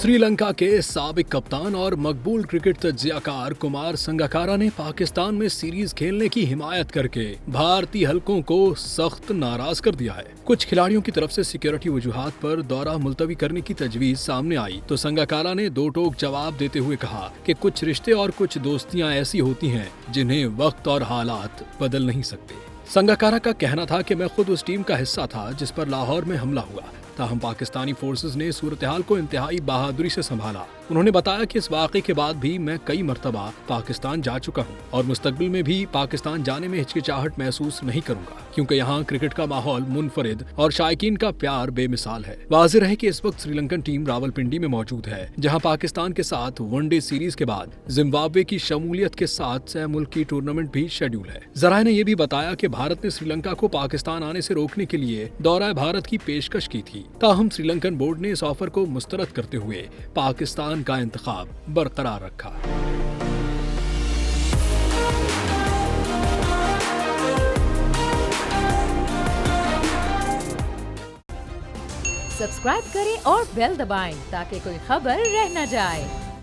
श्रीलंका के साबिक कप्तान और मकबूल क्रिकेट तज्जियाकार कुमार संगकारा ने पाकिस्तान में सीरीज खेलने की हिमायत करके भारतीय हलकों को सख्त नाराज कर दिया है। कुछ खिलाड़ियों की तरफ से सिक्योरिटी वजूहात पर दौरा मुलतवी करने की तजवीज सामने आई तो संगकारा ने दो टोक जवाब देते हुए कहा कि कुछ रिश्ते और कुछ दोस्तियां ऐसी होती हैं जिन्हें वक्त और हालात बदल नहीं सकते। संगकारा का कहना था कि मैं खुद उस टीम का हिस्सा था जिस पर लाहौर में हमला हुआ, ताहम पाकिस्तानी फोर्सेस ने सूरत हाल को इंतहाई बहादुरी से संभाला। उन्होंने बताया कि इस वाक़े के बाद भी मैं कई मरतबा पाकिस्तान जा चुका हूं और मुस्तकबिल में भी पाकिस्तान जाने में हिचकिचाहट महसूस नहीं करूंगा, क्योंकि यहाँ क्रिकेट का माहौल मुनफरिद और शायकीन का प्यार बेमिसाल है। वाज़ेह रहे कि इस वक्त श्रीलंकन टीम रावलपिंडी में मौजूद है, जहाँ पाकिस्तान के साथ वनडे सीरीज के बाद जिम्बाब्वे की शमूलियत के साथ सह मुल्की टूर्नामेंट भी शेड्यूल है। ज़राए ने यह भी बताया कि भारत ने श्रीलंका को पाकिस्तान आने से रोकने के लिए दौरा भारत की पेशकश की थी, ताहम श्रीलंकन बोर्ड ने इस ऑफर को मुस्तरद करते हुए पाकिस्तान का इंतखाब बरकरार रखा। सब्सक्राइब करें और बेल दबाएं ताकि कोई खबर रह न जाए।